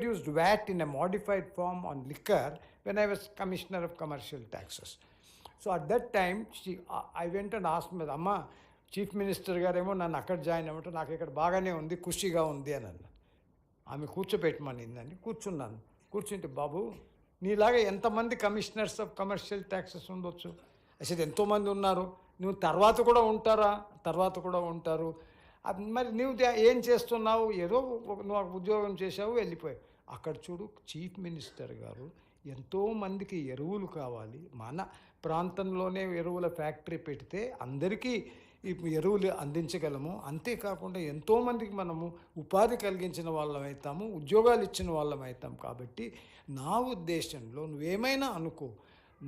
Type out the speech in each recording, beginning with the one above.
introduced VAT in a modified form on liquor when I was Commissioner of Commercial Taxes. So at that time, I went and asked me, Amma, chief minister గారేమో నన్ను అక్కడ join అవ్వటం నాకు ఇక్కడ బాగానే ఉంది, ఖుషిగా ఉంది అని అన్న. ఆమె కూర్చోబెట్టమనిందని కూర్చున్నాను. కూర్చుంటే, బాబు నీలాగా ఎంతమంది కమిషనర్స్ ఆఫ్ కమర్షియల్ ట్యాక్సెస్ ఉండొచ్చు? అసలు ఎంతోమంది ఉన్నారు, నువ్వు తర్వాత కూడా ఉంటారా? తర్వాత కూడా ఉంటారు. మరి నువ్వు ఏం చేస్తున్నావు? ఏదో నువ్వు ఉద్యోగం చేసావు, వెళ్ళిపోయావు. అక్కడ చూడు, చీఫ్ మినిస్టర్ గారు ఎంతోమందికి ఎరువులు కావాలి, మన ప్రాంతంలోనే ఎరువుల ఫ్యాక్టరీ పెడితే అందరికీ ఈ ఎరువులు అందించగలము. అంతేకాకుండా ఎంతోమందికి మనము ఉపాధి కలిగించిన వాళ్ళం అవుతాము, ఉద్యోగాలు ఇచ్చిన వాళ్ళం అవుతాం. కాబట్టి నా ఉద్దేశంలో, నువ్వేమైనా అనుకో,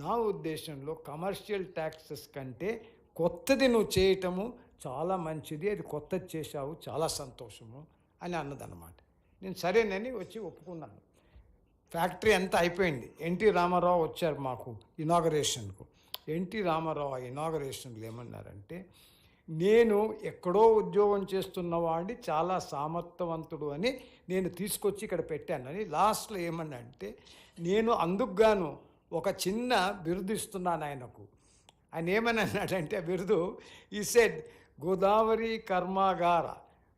నా ఉద్దేశంలో కమర్షియల్ ట్యాక్సెస్ కంటే కొత్తది నువ్వు చేయటము చాలా మంచిది, అది కొత్తది చేశావు, చాలా సంతోషము అని అన్నదన్నమాట. నేను సరేనని వచ్చి ఒప్పుకున్నాను. ఫ్యాక్టరీ అంతా అయిపోయింది. ఎన్టీ రామారావు వచ్చారు మాకు ఇనాగరేషన్కు. ఎన్టీ రామారావు ఆ ఇనాగరేషన్లు ఏమన్నారంటే, నేను ఎక్కడో ఉద్యోగం చేస్తున్న వాడిని చాలా సామర్థ్యవంతుడు అని నేను తీసుకొచ్చి ఇక్కడ పెట్టానని. లాస్ట్లో ఏమన్నా అంటే, నేను అందుకుగాను ఒక చిన్న బిరుదు ఇస్తున్నాను ఆయనకు. ఆయన ఏమని అన్నాడంటే, బిరుదు ఈ సెడ్ గోదావరి కర్మాగార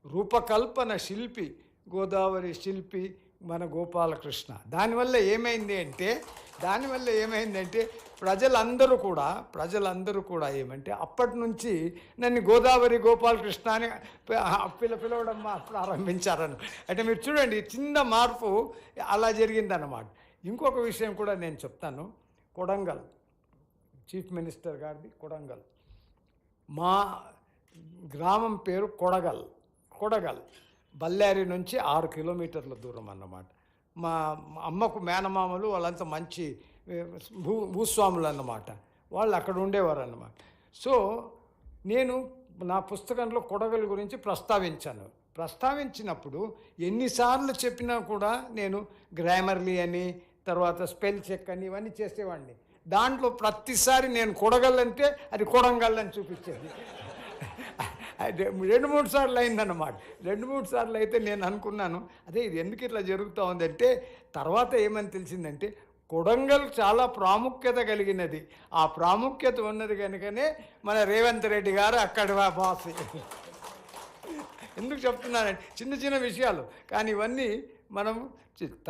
రూపకల్పన శిల్పి, గోదావరి శిల్పి మన గోపాలకృష్ణ. దానివల్ల ఏమైందంటే ప్రజలందరూ కూడా ఏమంటే అప్పటి నుంచి నన్ను గోదావరి గోపాలకృష్ణ అని పిలవడం ప్రారంభించారని. అంటే మీరు చూడండి, చిన్న మార్పు అలా జరిగిందన్నమాట. ఇంకొక విషయం కూడా నేను చెప్తాను. కొడంగల్, చీఫ్ మినిస్టర్ గారిది కొడంగల్. మా గ్రామం పేరు కొడగల్ బళ్ళారి నుంచి 6 కిలోమీటర్ల దూరం అన్నమాట. మా అమ్మకు మేనమామలు వాళ్ళంతా మంచి భూస్వాములు అన్నమాట. వాళ్ళు అక్కడ ఉండేవారు అన్నమాట. సో నేను నా పుస్తకంలో కొడగల్ గురించి ప్రస్తావించినప్పుడు ఎన్నిసార్లు చెప్పినా కూడా నేను గ్రామర్లీ అని, తర్వాత స్పెల్ చెక్ అని ఇవన్నీ చేసేవాడిని. దాంట్లో ప్రతిసారి నేను కొడగల్ అంటే అది కొడంగల్ అని చూపించేది. 2-3 సార్లు అయిందన్నమాట. 2-3 సార్లు అయితే నేను అనుకున్నాను, అదే ఇది ఎందుకు ఇట్లా జరుగుతూ ఉందంటే, తర్వాత ఏమని తెలిసిందంటే, కొడంగల్ చాలా ప్రాముఖ్యత కలిగినది. ఆ ప్రాముఖ్యత ఉన్నది కనుకనే మన రేవంత్ రెడ్డి గారు అక్కడి బాస్. ఎందుకు చెప్తున్నానంటే, చిన్న చిన్న విషయాలు కానీ ఇవన్నీ మనం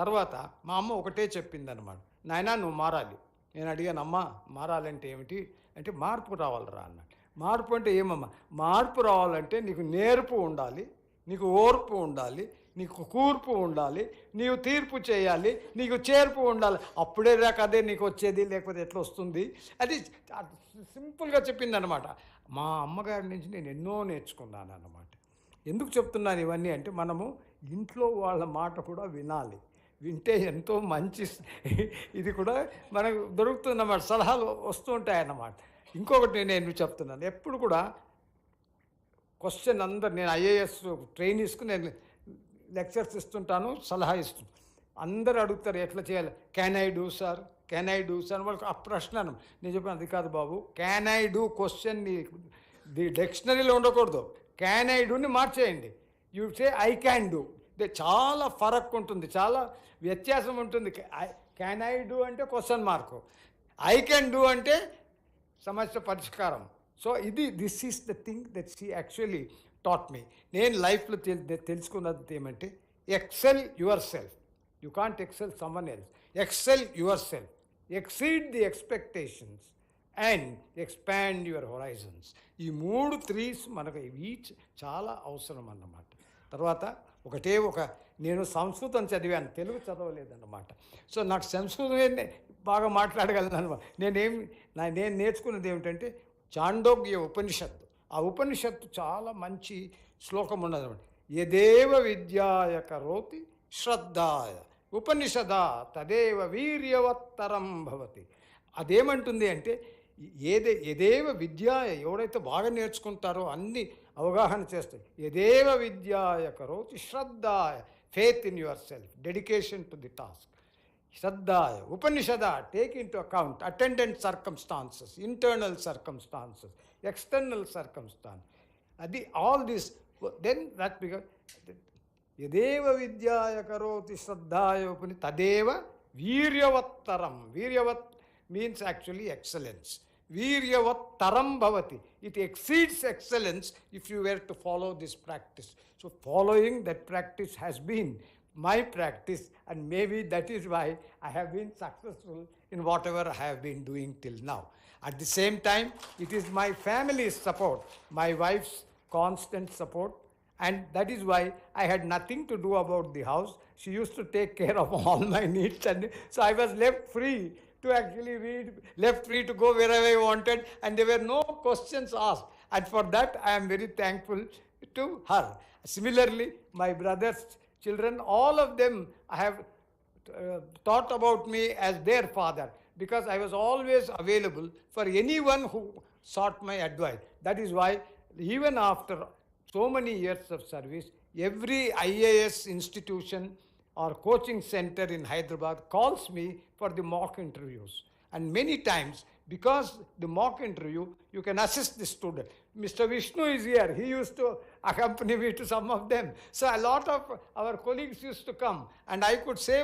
తర్వాత మా అమ్మ ఒకటే చెప్పిందనమాట, నాయనా నువ్వు మారాలి. నేను అడిగాను, అమ్మ మారాలంటే ఏమిటి అంటే, మార్పు రావాలరా అన్నాడు. మార్పు అంటే ఏమమ్మా? మార్పు రావాలంటే నీకు నేర్పు ఉండాలి, నీకు ఓర్పు ఉండాలి, నీకు కూర్పు ఉండాలి, నీవు తీర్పు చేయాలి, నీకు చేర్పు ఉండాలి. అప్పుడే దాకా అదే నీకు వచ్చేది, లేకపోతే ఎట్లా వస్తుంది? అది సింపుల్గా చెప్పింది అనమాట. మా అమ్మగారి నుంచి నేను ఎన్నో నేర్చుకున్నాను అన్నమాట. ఎందుకు చెప్తున్నాను ఇవన్నీ అంటే, మనము ఇంట్లో వాళ్ళ మాట కూడా వినాలి. వింటే ఎంతో మంచి ఇది కూడా మనకు దొరుకుతుందన్నమాట, సలహాలు వస్తూ ఉంటాయన్నమాట. ఇంకొకటి నేను చెప్తున్నాను, ఎప్పుడు కూడా క్వశ్చన్ నేను ఐఏఎస్ ట్రైనీస్కు నేను లెక్చర్స్ ఇస్తుంటాను, సలహా ఇస్తుంటాను. అందరూ అడుగుతారు ఎట్లా చేయాలి, క్యాన్ ఐ డూ సార్ వాళ్ళకి ఆ ప్రశ్న. నేను చెప్పాను, అది కాదు బాబు, can I do question the డిక్షనరీలో ఉండకూడదు, క్యాన్ ఐ డూని మార్చేయండి. You say I can do. చాలా ఫరక్ ఉంటుంది, చాలా వ్యత్యాసం ఉంటుంది. క్యాన్ ఐ డూ అంటే question mark, I can do అంటే సమస్య పరిష్కారం. So this is the thing that she actually taught me. నేను లైఫ్లో తెలుసుకున్నది ఏమంటే, excel yourself, you can't excel someone else, excel yourself, exceed the expectations and expand your horizons. ఈ 3 3s మనకు each చాలా అవసరం అన్నమాట. తర్వాత నేను సంస్కృతం చదివాను, తెలుగు చదవలేదన్నమాట. సో నాకు సంస్కృతమే బాగా మాట్లాడగలను అనమాట. నేను నేర్చుకున్నది ఏమిటంటే, చాండోగ్య ఉపనిషత్తు. ఆ ఉపనిషత్తు చాలా మంచి శ్లోకం ఉన్నదన్నమాట. యదేవ విద్యాయ కరోతి శ్రద్ధాయ ఉపనిషద తదేవ వీర్యవత్తరం భవతి. అదేమంటుంది అంటే, యదేవ విద్యాయ, ఎవరైతే బాగా నేర్చుకుంటారో అన్ని అవగాహన చేస్తాయి. యదేవ విద్యాయ కరోతి శ్రద్ధాయ, faith in yourself, dedication to the task. శ్రద్ధాయ ఉపనిషద, take into account attendant circumstances, internal circumstances, external circumstance. అది all this, then that become యదేవ విద్యాయ కరోతి శ్రద్ధాయోపుని తదేవ వీర్యవత్తరం. వీర్యవత్ means actually excellence. Viryavat bhavati. It exceeds excellence if you were to follow this practice. So following that practice has been my practice, and maybe that is why I have been successful in whatever I have been doing till now. At the same time, it is my family's support, my wife's constant support, and that is why I had nothing to do about the house. She used to take care of all my needs, and so I was left free to actually read, left free to go wherever I wanted, and there were no questions asked. And for that, I am very thankful to her. Similarly, my brother's children, all of them have thought about me as their father, because I was always available for anyone who sought my advice. That is why, even after so many years of service, every IAS institution or coaching center in Hyderabad calls me for the mock interviews. And many times, because the mock interview, you can assist the student. Mr. Vishnu is here. He used to accompany me to some of them. So a lot of our colleagues used to come, and I could say